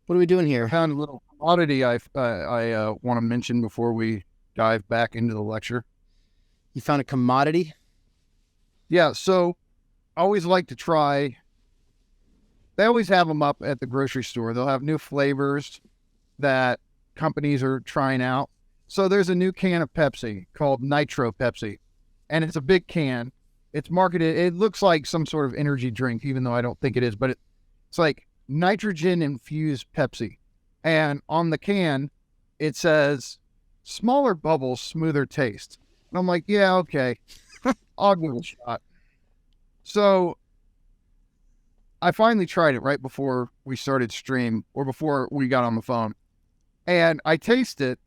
What are we doing here? I found a little oddity I want to mention before we dive back into the lecture. You found a commodity? Yeah, so I always like to try. They always have them up at the grocery store. They'll have new flavors that companies are trying out. So there's a new can of Pepsi called Nitro Pepsi, and it's a big can. It's marketed, it looks like some sort of energy drink, even though I don't think it is, but it's like nitrogen infused Pepsi. And on the can, it says smaller bubbles, smoother taste. And I'm like, yeah, okay, I'll give it a shot. So I finally tried it right before we started stream or before we got on the phone. And I taste it.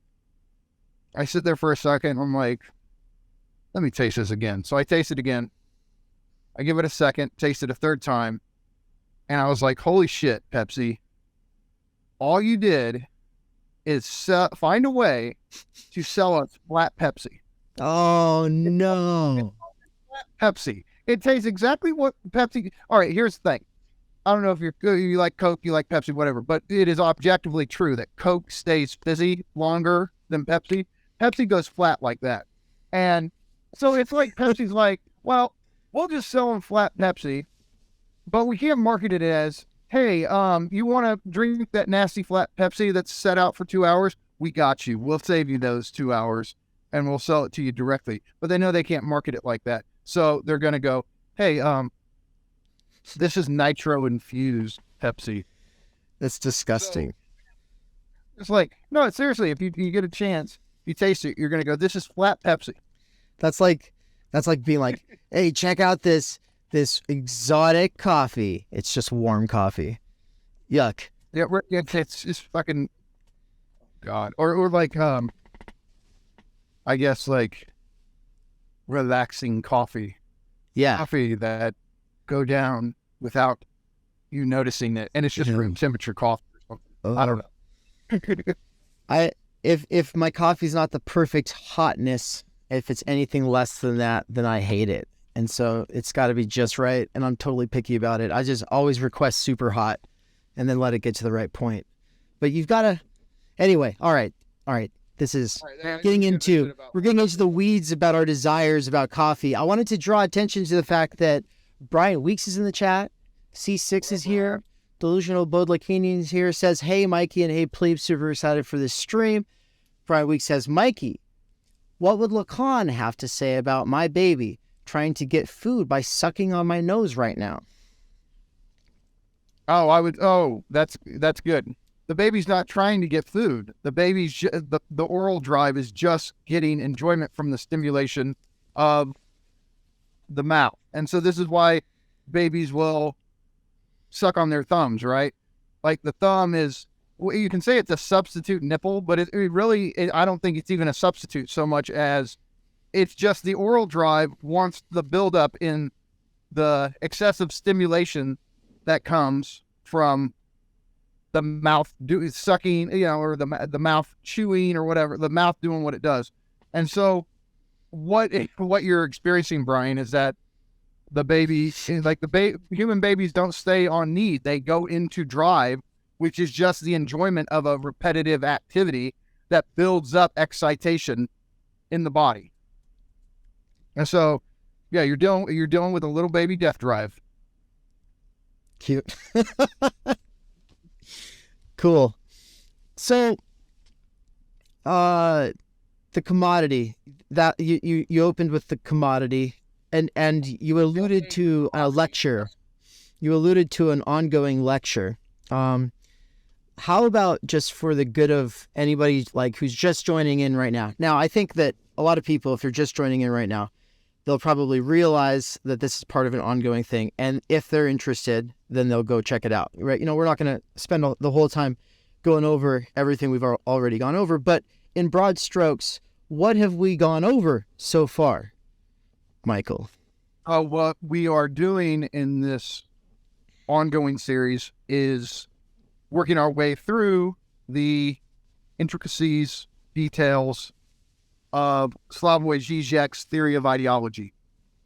I sit there for a second. I'm like, let me taste this again. So I taste it again. I give it a second, taste it a third time. And I was like, holy shit, Pepsi. All you did is find a way to sell us flat Pepsi. Oh, no. Pepsi. It tastes exactly what Pepsi. All right, here's the thing. I don't know if you like Coke, you like Pepsi, whatever, but it is objectively true that Coke stays fizzy longer than Pepsi. Pepsi goes flat like that. And so it's like Pepsi's like, well, we'll just sell them flat Pepsi, but we can't market it as, hey, you want to drink that nasty flat Pepsi that's set out for 2 hours? We got you. We'll save you those 2 hours and we'll sell it to you directly. But they know they can't market it like that. So they're going to go, hey, this is nitro infused Pepsi. That's disgusting. So it's like, no, seriously, if you get a chance, you taste it, you're going to go, this is flat Pepsi. That's like being like, hey, check out this exotic coffee. It's just warm coffee. Yuck. Yeah, it's just fucking God. Or like, I guess like relaxing coffee. Yeah. Coffee that go down without you noticing it. And it's just room temperature coffee or something. I don't know. If my coffee's not the perfect hotness, if it's anything less than that, then I hate it. And so it's got to be just right. And I'm totally picky about it. I just always request super hot and then let it get to the right point. But you've got to, anyway. All right. This is we're getting into the weeds about our desires about coffee. I wanted to draw attention to the fact that Brian Weeks is in the chat. C6 is here. Delusional Bodlakinian is here. Says, hey, Mikey, and hey, plebe, super excited for this stream. Brian Weeks says, Mikey, what would Lacan have to say about my baby trying to get food by sucking on my nose right now? That's good. The baby's not trying to get food. The baby's the oral drive is just getting enjoyment from the stimulation of the mouth. And so this is why babies will suck on their thumbs, right? Like the thumb is, well, you can say it's a substitute nipple, but I don't think it's even a substitute so much as it's just the oral drive wants the buildup in the excessive stimulation that comes from the mouth sucking, or the mouth chewing or whatever, the mouth doing what it does. And so what you're experiencing, Brian, is that the baby, like human babies don't stay on need. They go into drive, which is just the enjoyment of a repetitive activity that builds up excitation in the body. And so, yeah, you're dealing with a little baby death drive. Cute. Cool. So, the commodity that you opened with the commodity, and you alluded to a lecture. You alluded to an ongoing lecture. How about just for the good of anybody like who's just joining in right now? Now, I think that a lot of people, if they're just joining in right now, they'll probably realize that this is part of an ongoing thing. And if they're interested, then they'll go check it out, right? We're not going to spend the whole time going over everything we've already gone over, but in broad strokes, what have we gone over so far, Michael? What we are doing in this ongoing series is working our way through the intricacies, details of Slavoj Žižek's theory of ideology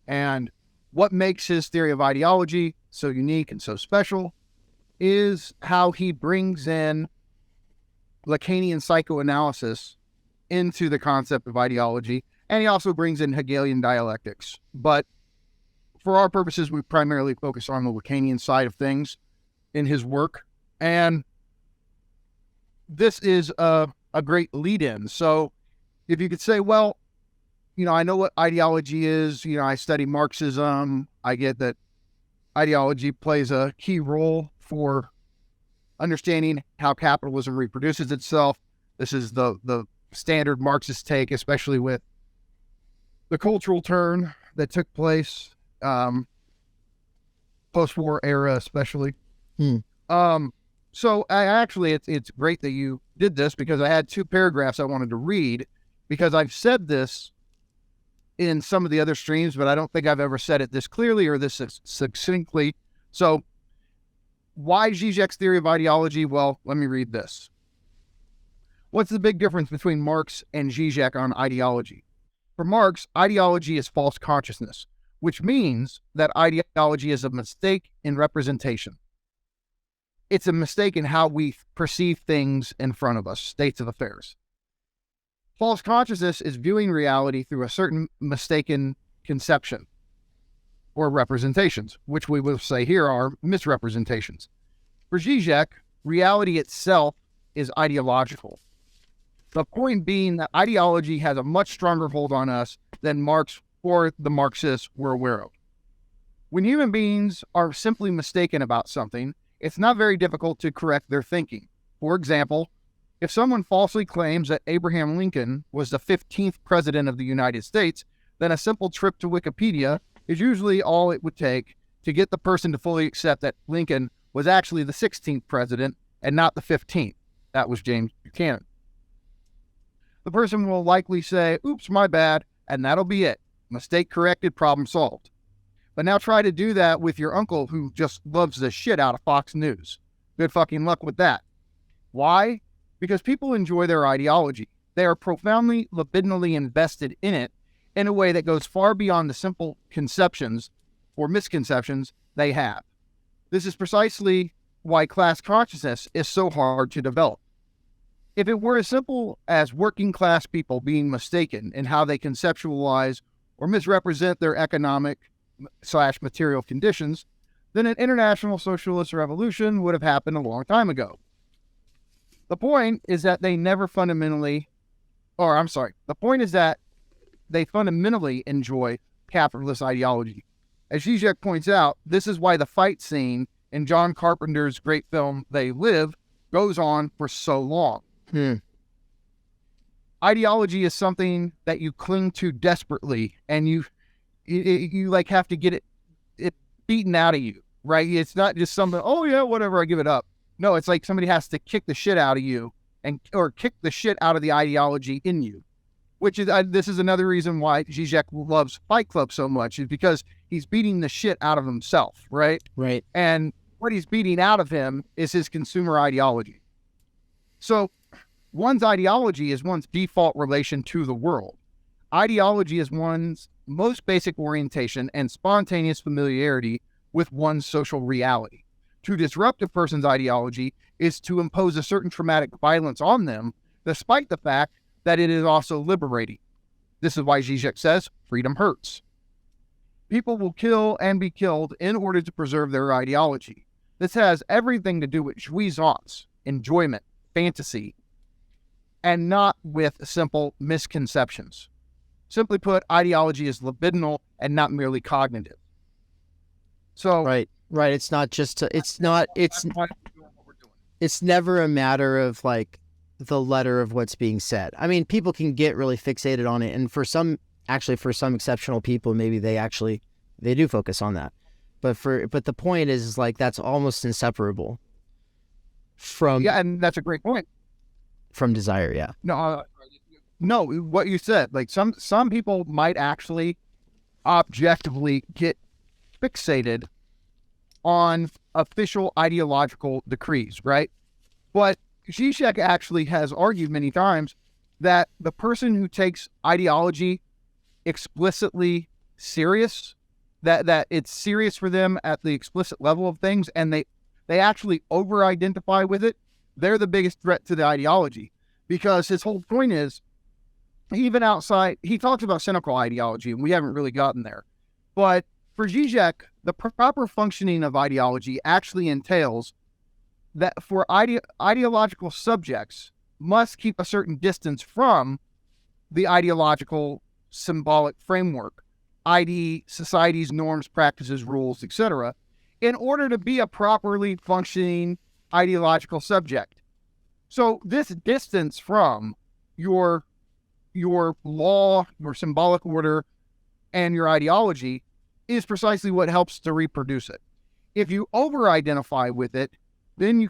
and what makes his theory of ideology so unique and so special, is how he brings in Lacanian psychoanalysis into the concept of ideology, and he also brings in Hegelian dialectics. But for our purposes, we primarily focus on the Lacanian side of things in his work, and this is a great lead-in. So if you could say, well, I know what ideology is, I study Marxism, I get that ideology plays a key role for understanding how capitalism reproduces itself. This is the standard Marxist take, especially with the cultural turn that took place, post-war era especially. So it's great that you did this, because I had 2 paragraphs I wanted to read, because I've said this in some of the other streams, but I don't think I've ever said it this clearly or this succinctly. So why Žižek's theory of ideology? Well, let me read this. What's the big difference between Marx and Žižek on ideology? For Marx, ideology is false consciousness, which means that ideology is a mistake in representation. It's a mistake in how we perceive things in front of us, states of affairs. False consciousness is viewing reality through a certain mistaken conception or representations, which we will say here are misrepresentations. For Žižek, reality itself is ideological. The point being that ideology has a much stronger hold on us than Marx or the Marxists were aware of. When human beings are simply mistaken about something, it's not very difficult to correct their thinking. For example, if someone falsely claims that Abraham Lincoln was the 15th president of the United States, then a simple trip to Wikipedia is usually all it would take to get the person to fully accept that Lincoln was actually the 16th president and not the 15th. That was James Buchanan. The person will likely say, oops, my bad, and that'll be it. Mistake corrected, problem solved. But now try to do that with your uncle who just loves the shit out of Fox News. Good fucking luck with that. Why? Because people enjoy their ideology. They are profoundly libidinally invested in it in a way that goes far beyond the simple conceptions or misconceptions they have. This is precisely why class consciousness is so hard to develop. If it were as simple as working class people being mistaken in how they conceptualize or misrepresent their economic/material conditions, then an international socialist revolution would have happened a long time ago. The point is that they fundamentally enjoy capitalist ideology. As Žižek points out, this is why the fight scene in John Carpenter's great film, They Live, goes on for so long. Ideology is something that you cling to desperately, and you like have to get it beaten out of you, right? It's not just something, oh yeah, whatever, I give it up. No, it's like somebody has to kick the shit out of you or kick the shit out of the ideology in you, which is, this is another reason why Žižek loves Fight Club so much, is because he's beating the shit out of himself, right? Right. And what he's beating out of him is his consumer ideology. So one's ideology is one's default relation to the world. Ideology is one's most basic orientation and spontaneous familiarity with one's social reality. To disrupt a person's ideology is to impose a certain traumatic violence on them, despite the fact that it is also liberating. This is why Žižek says, freedom hurts. People will kill and be killed in order to preserve their ideology. This has everything to do with jouissance, enjoyment, fantasy, and not with simple misconceptions. Simply put, ideology is libidinal and not merely cognitive. So Right. It's not just, it's never a matter of like the letter of what's being said. I mean, people can get really fixated on it. And for some exceptional people, maybe they do focus on that. But the point is like, that's almost inseparable from. Yeah. And that's a great point. From desire. Yeah. No, what you said, like some people might actually objectively get fixated on official ideological decrees, right? But Žižek actually has argued many times that the person who takes ideology explicitly serious, that it's serious for them at the explicit level of things, and they actually over-identify with it, they're the biggest threat to the ideology. Because his whole point is, even outside, he talks about cynical ideology, and we haven't really gotten there. But for Žižek, the proper functioning of ideology actually entails that for ideological subjects must keep a certain distance from the ideological symbolic framework, i.e. society's norms, practices, rules, etc., in order to be a properly functioning ideological subject. So this distance from your law, your symbolic order, and your ideology is precisely what helps to reproduce it. If you over-identify with it, then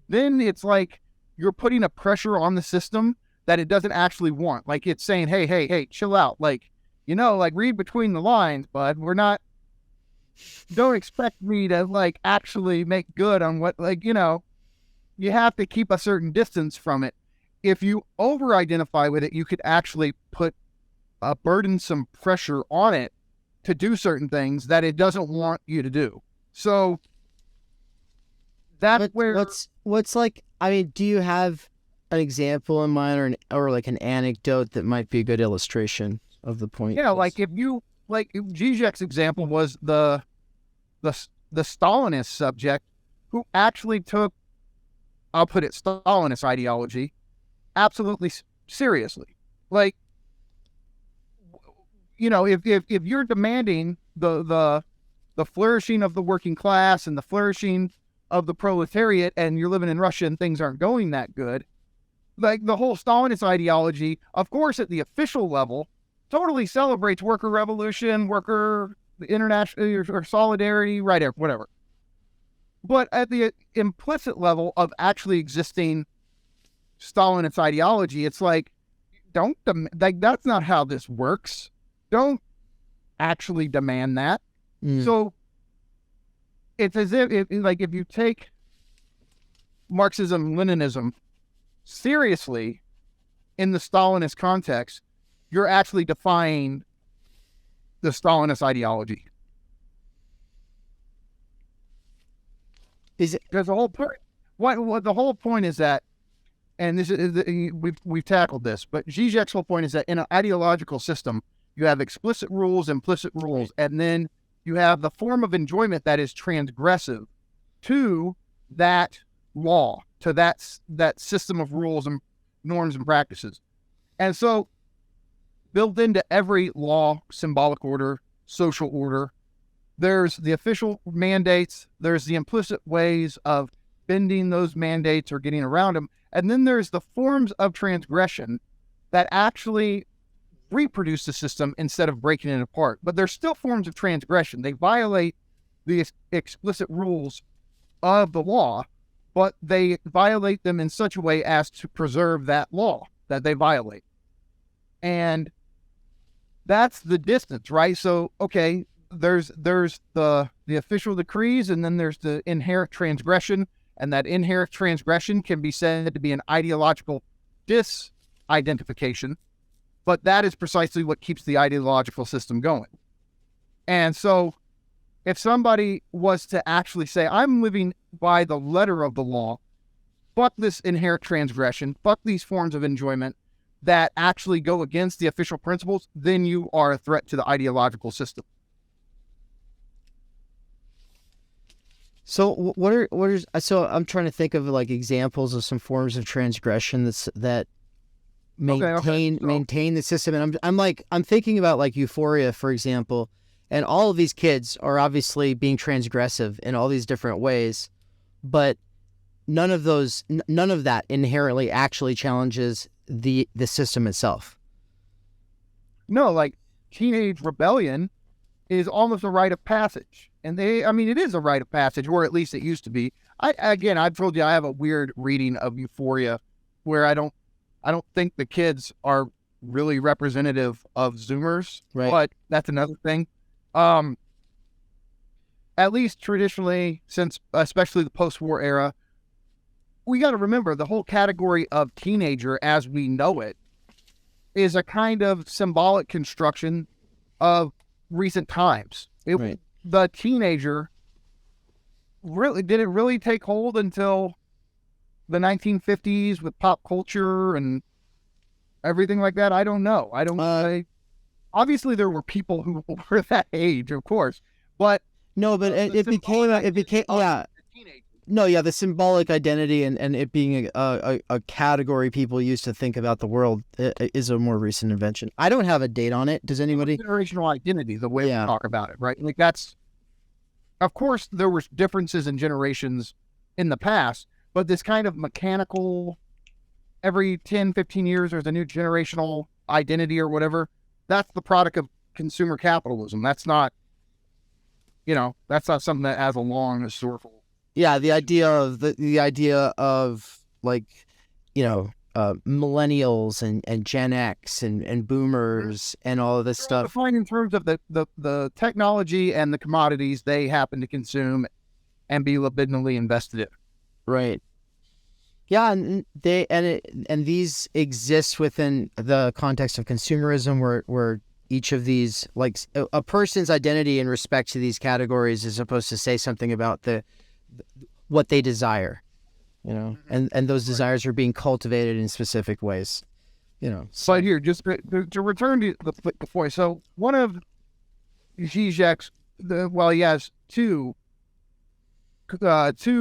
it's like you're putting a pressure on the system that it doesn't actually want. Like it's saying, hey, chill out. Like, read between the lines, bud. Don't expect me to actually make good on what, you have to keep a certain distance from it. If you over-identify with it, you could actually put a burdensome pressure on it to do certain things that it doesn't want you to do. So that's where... do you have an example in mind or like an anecdote that might be a good illustration of the point? Yeah, if Žižek's example was the Stalinist subject who actually took, I'll put it, Stalinist ideology absolutely seriously. If you're demanding the flourishing of the working class and the flourishing of the proletariat, and you're living in Russia and things aren't going that good, the whole Stalinist ideology, of course, at the official level, totally celebrates worker revolution, worker international or solidarity, right, whatever. But at the implicit level of actually existing Stalinist ideology, it's that's not how this works. Don't actually demand that. So it's as if you take Marxism, Leninism seriously in the Stalinist context, you're actually defying the Stalinist ideology. Is it because the whole point? What the whole point is that, and this is we've tackled this, but Žižek's whole point is that in an ideological system, you have explicit rules, implicit rules, and then you have the form of enjoyment that is transgressive to that law, to that system of rules and norms and practices. And so built into every law, symbolic order, social order, there's the official mandates, there's the implicit ways of bending those mandates or getting around them, and then there's the forms of transgression that actually reproduce the system instead of breaking it apart. But they're still forms of transgression. They violate the explicit rules of the law, but they violate them in such a way as to preserve that law that they violate. And that's the distance, right? So, okay, there's the official decrees, and then there's the inherent transgression, and that inherent transgression can be said to be an ideological disidentification, but that is precisely what keeps the ideological system going. And so if somebody was to actually say, I'm living by the letter of the law, but this inherent transgression, but these forms of enjoyment that actually go against the official principles, then you are a threat to the ideological system. So so I'm trying to think of examples of some forms of transgression that maintain the system. And I'm thinking about Euphoria, for example, and all of these kids are obviously being transgressive in all these different ways, but none of that inherently actually challenges the system itself. No, teenage rebellion is almost a rite of passage. And it is a rite of passage, or at least it used to be. I've told you I have a weird reading of Euphoria where I don't think the kids are really representative of Zoomers, right? But that's another thing. At least traditionally, since especially the post-war era, we got to remember the whole category of teenager as we know it is a kind of symbolic construction of recent times. Right. The teenager did it really take hold until the 1950s with pop culture and everything like that? I don't know. Obviously there were people who were that age, of course, but no, but it became the symbolic identity and it being a category people use to think about the world is a more recent invention. I don't have a date on it. Does anybody? Generational identity, the way we talk about it, right? Like that's, of course, there were differences in generations in the past, but this kind of mechanical, every 10, 15 years, there's a new generational identity or whatever. That's the product of consumer capitalism. That's not, that's not something that has a long historical. Yeah, the idea of like, millennials and Gen X and boomers and all of this stuff. Defined in terms of the technology and the commodities they happen to consume and be libidinally invested in. Right. Yeah, and these exist within the context of consumerism, where each of these, like a person's identity in respect to these categories, is supposed to say something about what they desire, and those desires are being cultivated in specific ways, So. But here, just to return to the point, so one of Žižek's, he has two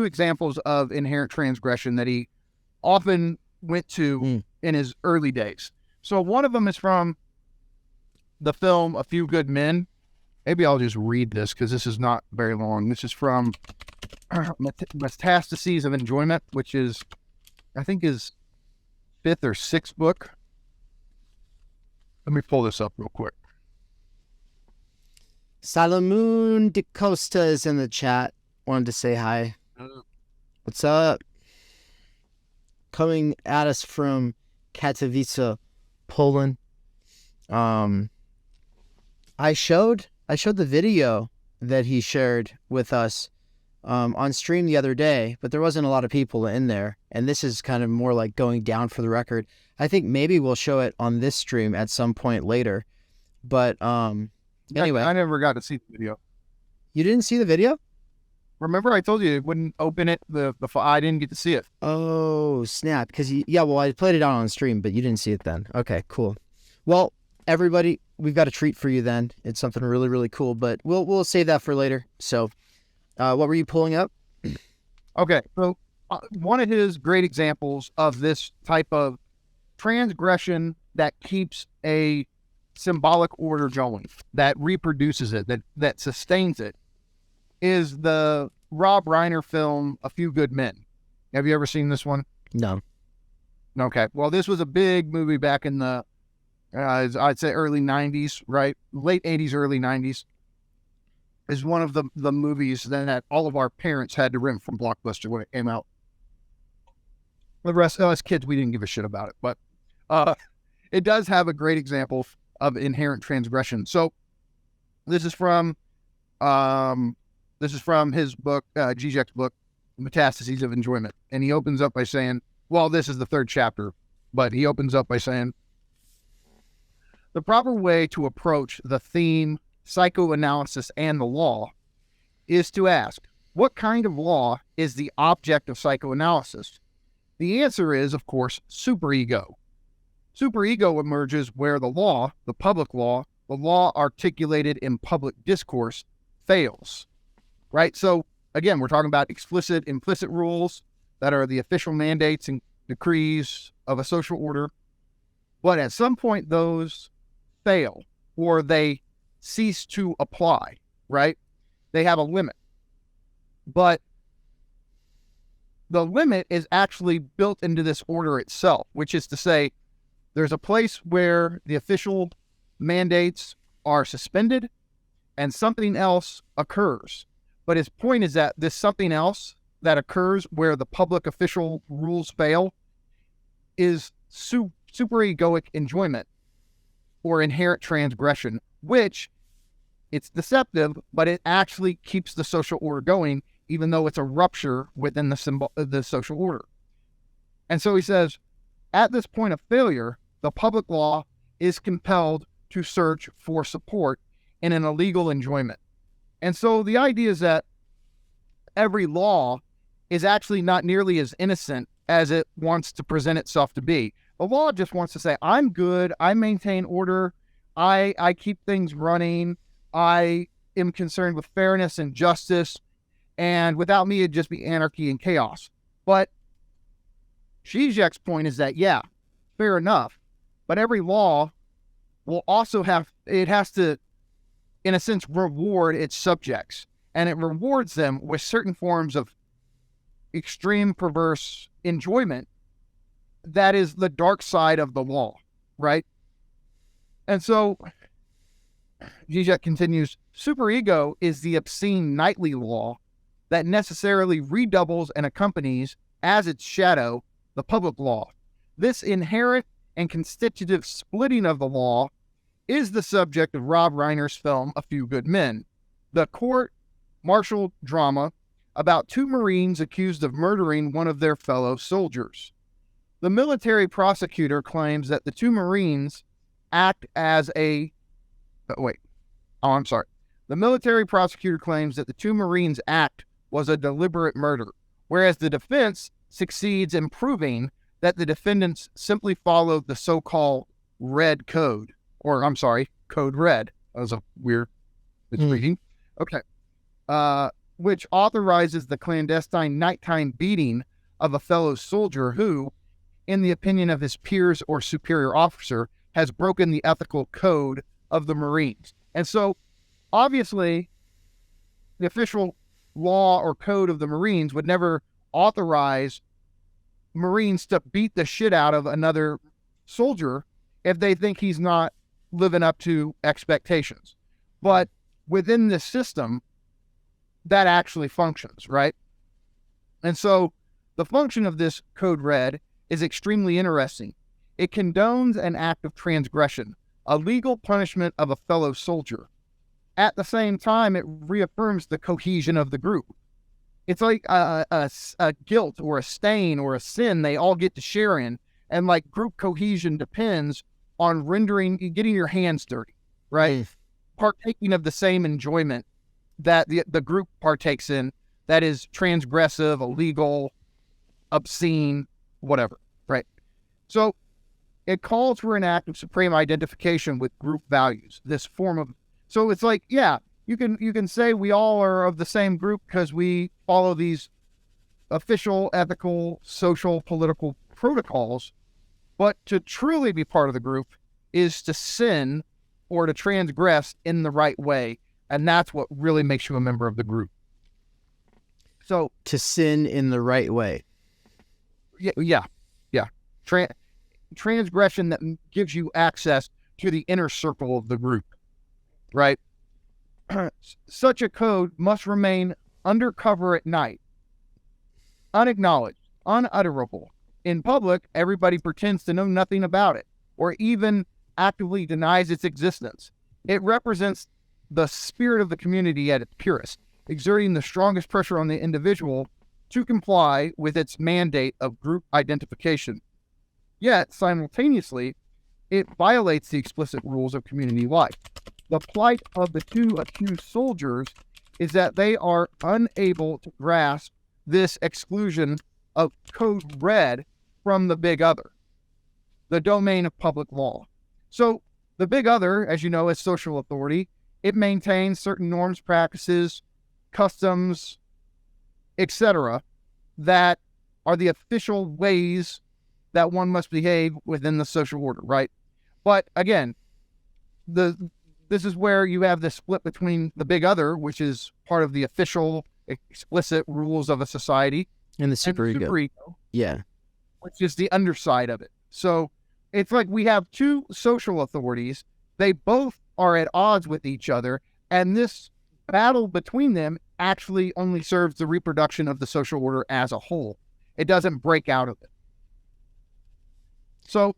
examples of inherent transgression that he often went to in his early days. So one of them is from the film A Few Good Men. Maybe I'll just read this because this is not very long. This is from Metastases of Enjoyment, which is, I think, his 5th or 6th book. Let me pull this up real quick. Salomon de Costa is in the chat. Wanted to say hi. What's up? Coming at us from Katowice, Poland. I showed the video that he shared with us on stream the other day, but there wasn't a lot of people in there, and this is kind of more like going down for the record. I think maybe we'll show it on this stream at some point later, but anyway. I never got to see the video. You didn't see the video? Remember I told you it wouldn't open it, I didn't get to see it. Oh, snap. Because, I played it out on stream, but you didn't see it then. Okay, cool. Well, everybody, we've got a treat for you then. It's something really, really cool, but we'll save that for later. So, what were you pulling up? Okay, so one of his great examples of this type of transgression that keeps a symbolic order going, that reproduces it, that sustains it, is the Rob Reiner film A Few Good Men. Have you ever seen this one? No. Okay. Well, this was a big movie back in the, I'd say early 90s, right? Late 80s, early 90s. Is one of the movies that all of our parents had to rent from Blockbuster when it came out. The rest of us kids, we didn't give a shit about it, but it does have a great example of inherent transgression. So this is from his book, Žižek's book, Metastases of Enjoyment. And he opens up by saying, well, this is the 3rd chapter, but he opens up by saying, the proper way to approach the theme, psychoanalysis, and the law is to ask, what kind of law is the object of psychoanalysis? The answer is, of course, superego. Superego emerges where the law, the public law, the law articulated in public discourse, fails. Right? So, again, we're talking about explicit, implicit rules that are the official mandates and decrees of a social order. But at some point, those fail or they cease to apply, right? They have a limit. But the limit is actually built into this order itself, which is to say, there's a place where the official mandates are suspended and something else occurs. But his point is that this something else that occurs where the public official rules fail is superegoic enjoyment or inherent transgression, which it's deceptive, but it actually keeps the social order going, even though it's a rupture within the social order. And so he says, at this point of failure, the public law is compelled to search for support in an illegal enjoyment. And so the idea is that every law is actually not nearly as innocent as it wants to present itself to be. The law just wants to say, I'm good, I maintain order, I keep things running, I am concerned with fairness and justice, and without me, it'd just be anarchy and chaos. But Žižek's point is that, yeah, fair enough, but every law will also has to, in a sense, reward its subjects, and it rewards them with certain forms of extreme perverse enjoyment that is the dark side of the law, right? And so Žižek continues, superego is the obscene nightly law that necessarily redoubles and accompanies as its shadow the public law. This inherent and constitutive splitting of the law is the subject of Rob Reiner's film A Few Good Men, the court-martial drama about two Marines accused of murdering one of their fellow soldiers. The military prosecutor claims that the two Marines act as a... The military prosecutor claims that the two Marines' act was a deliberate murder, whereas the defense succeeds in proving that the defendants simply followed the so-called Red Code. Code Red. That was a weird reading. Okay. Which authorizes the clandestine nighttime beating of a fellow soldier who, in the opinion of his peers or superior officer, has broken the ethical code of the Marines. And so, obviously, the official law or code of the Marines would never authorize Marines to beat the shit out of another soldier if they think he's not living up to expectations. But within this system, that actually functions, right? And so the function of this Code Red is extremely interesting. It condones an act of transgression, a legal punishment of a fellow soldier. At the same time, it reaffirms the cohesion of the group. It's like a guilt or a stain or a sin they all get to share in. And like group cohesion depends on getting your hands dirty, right? Partaking of the same enjoyment that the group partakes in, that is transgressive, illegal, obscene, whatever, right? So it calls for an act of supreme identification with group values. So it's like, yeah, you can say we all are of the same group because we follow these official, ethical, social, political protocols, but to truly be part of the group is to sin or to transgress in the right way, and that's what really makes you a member of the group. So to sin in the right way. Yeah. Transgression that gives you access to the inner circle of the group, right? Such a code must remain undercover at night, unacknowledged, unutterable. In public, everybody pretends to know nothing about it, or even actively denies its existence. It represents the spirit of the community at its purest, exerting the strongest pressure on the individual to comply with its mandate of group identification. Yet, simultaneously, it violates the explicit rules of community life. The plight of the two accused soldiers is that they are unable to grasp this exclusion of Code Red from the big other, the domain of public law. So the big other, as you know, is social authority. It maintains certain norms, practices, customs, etc., that are the official ways that one must behave within the social order, right? But again, this is where you have the split between the big other, which is part of the official, explicit rules of a society, and the superego. Yeah. Which is the underside of it. So it's like we have two social authorities. They both are at odds with each other, and this battle between them actually only serves the reproduction of the social order as a whole. It doesn't break out of it. So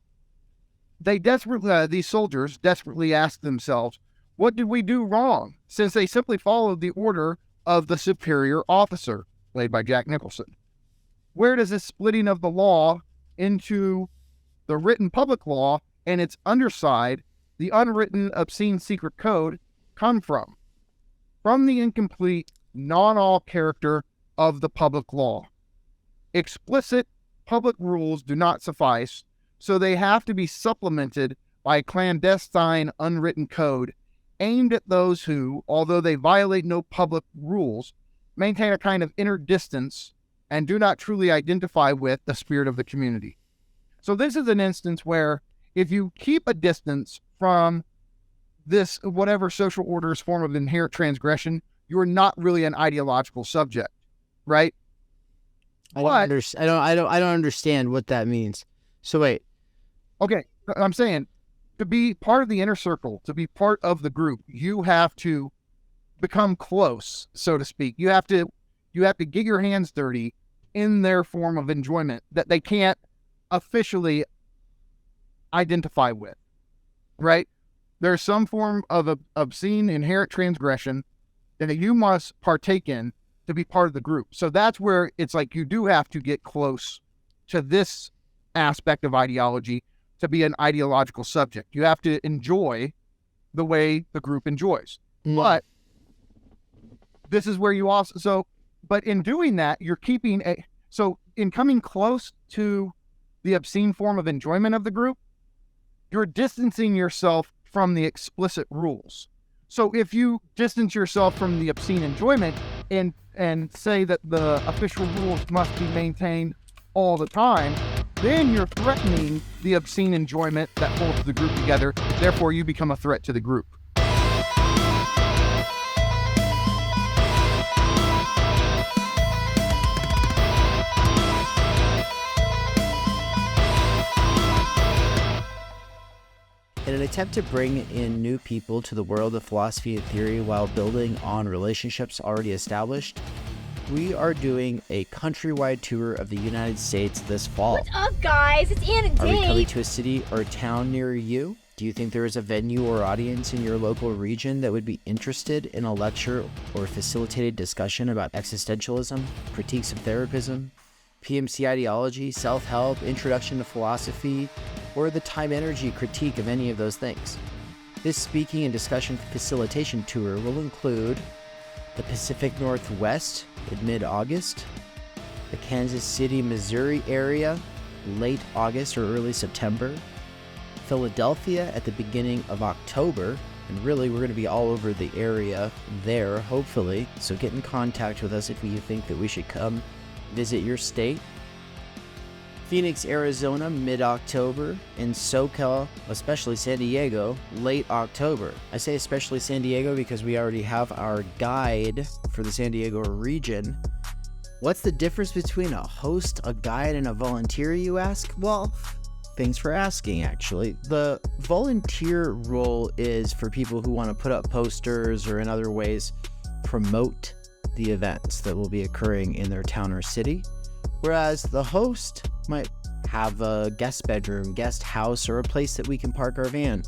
these soldiers desperately ask themselves, what did we do wrong? Since they simply followed the order of the superior officer, played by Jack Nicholson. Where does this splitting of the law into the written public law and its underside, the unwritten obscene secret code, come from? From the incomplete, non-all character of the public law. Explicit public rules do not suffice, so they have to be supplemented by a clandestine unwritten code aimed at those who, although they violate no public rules, maintain a kind of inner distance and do not truly identify with the spirit of the community. So this is an instance where if you keep a distance from this, whatever social order's form of inherent transgression, you're not really an ideological subject, right? I don't understand what that means. So wait. Okay, I'm saying to be part of the inner circle, to be part of the group, you have to become close, so to speak. You have to get your hands dirty in their form of enjoyment that they can't officially identify with, right? There's some form of obscene inherent transgression that you must partake in to be part of the group. So that's where it's like you do have to get close to this aspect of ideology to be an ideological subject. You have to enjoy the way the group enjoys. But this is where you also, but in doing that, you're keeping in coming close to the obscene form of enjoyment of the group, you're distancing yourself from the explicit rules. So if you distance yourself from the obscene enjoyment and say that the official rules must be maintained all the time, then you're threatening the obscene enjoyment that holds the group together. Therefore, you become a threat to the group. In an attempt to bring in new people to the world of philosophy and theory while building on relationships already established, we are doing a countrywide tour of the United States this fall. What's up, guys? It's Ann and Dave. Are we coming to a city or town near you? Do you think there is a venue or audience in your local region that would be interested in a lecture or facilitated discussion about existentialism, critiques of therapism, PMC ideology, self-help, introduction to philosophy, or the Timenergy critique of any of those things? This speaking and discussion facilitation tour will include the Pacific Northwest in mid-August, the Kansas City, Missouri area late August or early September, Philadelphia at the beginning of October, and really we're going to be all over the area there, hopefully, so get in contact with us if you think that we should come visit your state. Phoenix, Arizona, mid-October, in SoCal, especially San Diego, late October. I say especially San Diego because we already have our guide for the San Diego region. What's the difference between a host, a guide, and a volunteer, you ask? Well, thanks for asking, actually. The volunteer role is for people who want to put up posters or in other ways promote the events that will be occurring in their town or city, whereas the host might have a guest bedroom, guest house, or a place that we can park our van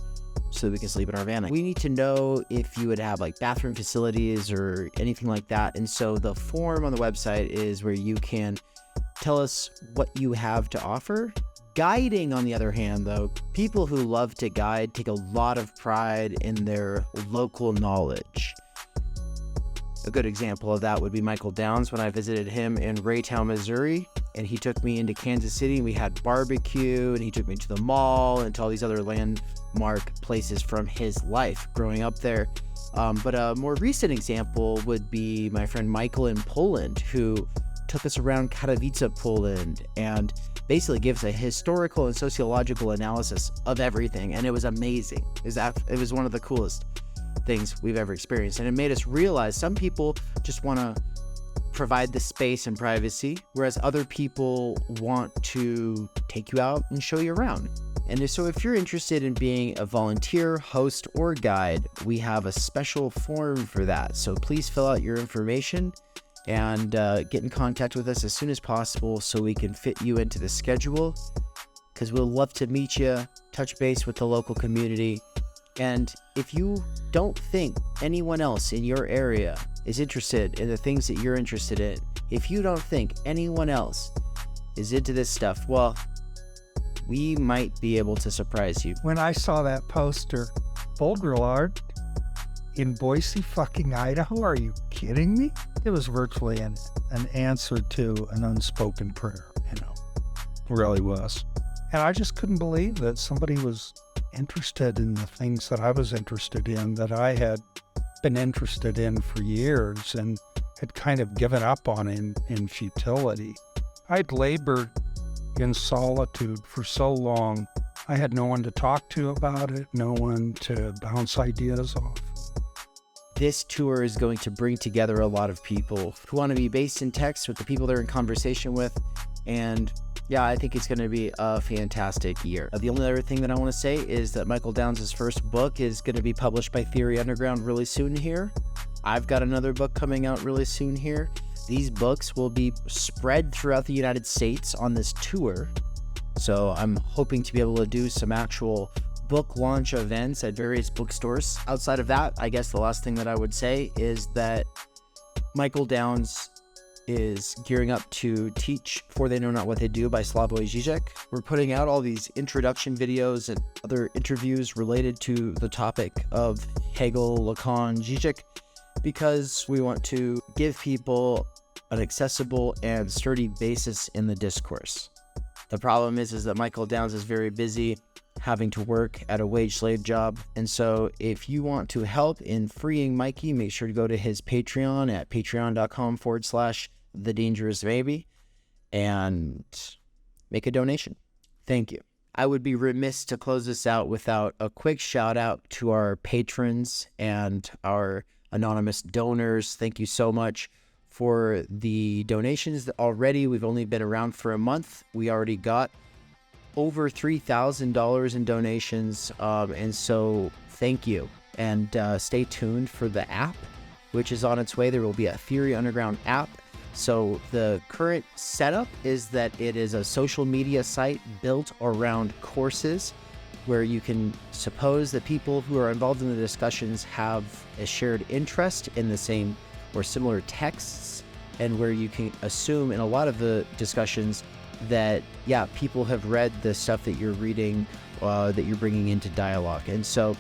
so that we can sleep in our van. We need to know if you would have like bathroom facilities or anything like that, and so the form on the website is where you can tell us what you have to offer. Guiding, on the other hand, though, people who love to guide take a lot of pride in their local knowledge. A good example of that would be Michael Downs when I visited him in Raytown, Missouri, and he took me into Kansas City and we had barbecue, and he took me to the mall and to all these other landmark places from his life growing up there. But a more recent example would be my friend Michael in Poland, who took us around Katowice, Poland, and basically gives a historical and sociological analysis of everything, and it was amazing. It was one of the coolest things we've ever experienced, and it made us realize some people just want to provide the space and privacy, whereas other people want to take you out and show you around. And so if you're interested in being a volunteer, host, or guide, we have a special form for that, so please fill out your information and get in contact with us as soon as possible so we can fit you into the schedule, because we'll love to meet you, touch base with the local community. And if you don't think anyone else in your area is interested in the things that you're interested in, if you don't think anyone else is into this stuff, well, we might be able to surprise you. When I saw that poster, Boulder Art in Boise, fucking Idaho, are you kidding me? It was virtually an answer to an unspoken prayer, really was. And I just couldn't believe that somebody was interested in the things that I was interested in, that I had been interested in for years and had kind of given up on in futility. I'd labored in solitude for so long. I had no one to talk to about it, no one to bounce ideas off. This tour is going to bring together a lot of people who want to be based in text with the people they're in conversation with. And yeah, I think it's going to be a fantastic year. The only other thing that I want to say is that Michael Downs' first book is going to be published by Theory Underground really soon here. I've got another book coming out really soon here. These books will be spread throughout the United States on this tour. So I'm hoping to be able to do some actual book launch events at various bookstores. Outside of that, I guess the last thing that I would say is that Michael Downs is gearing up to teach For They Know Not What They Do by Slavoj Žižek. We're putting out all these introduction videos and other interviews related to the topic of Hegel, Lacan, Žižek, because we want to give people an accessible and sturdy basis in the discourse. The problem is that Michael Downs is very busy having to work at a wage slave job. And so if you want to help in freeing Mikey, make sure to go to his Patreon at patreon.com/thedangerousbaby and make a donation. Thank you. I would be remiss to close this out without a quick shout out to our patrons and our anonymous donors. Thank you so much for the donations already. We've only been around for a month. We already got over $3,000 in donations, and so thank you. And stay tuned for the app, which is on its way. There will be a Theory Underground app. So the current setup is that it is a social media site built around courses, where you can suppose that people who are involved in the discussions have a shared interest in the same or similar texts, and where you can assume in a lot of the discussions that, yeah, people have read the stuff that you're reading, that you're bringing into dialogue. And so,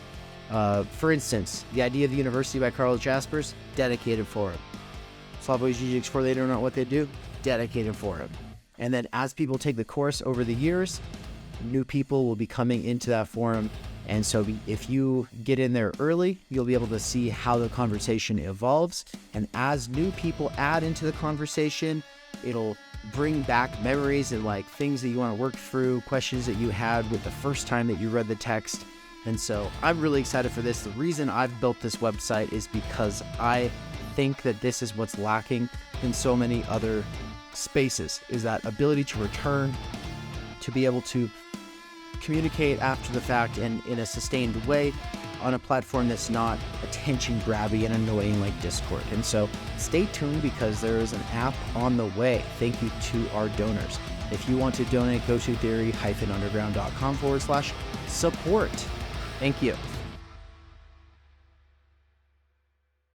for instance, The Idea of the University by Carl Jaspers, dedicated for him. Slavoj Žižek's For They Know Not What They Do, dedicated for him. And then as people take the course over the years, new people will be coming into that forum. And so if you get in there early, you'll be able to see how the conversation evolves. And as new people add into the conversation, it'll bring back memories and like things that you want to work through, questions that you had with the first time that you read the text. And so I'm really excited for this. The reason I've built this website is because I think that this is what's lacking in so many other spaces, is that ability to return, to be able to communicate after the fact and in a sustained way on a platform that's not attention grabby and annoying like Discord. And so stay tuned, because there is an app on the way. Thank you to our donors. If you want to donate, go to theory-underground.com/support. Thank you.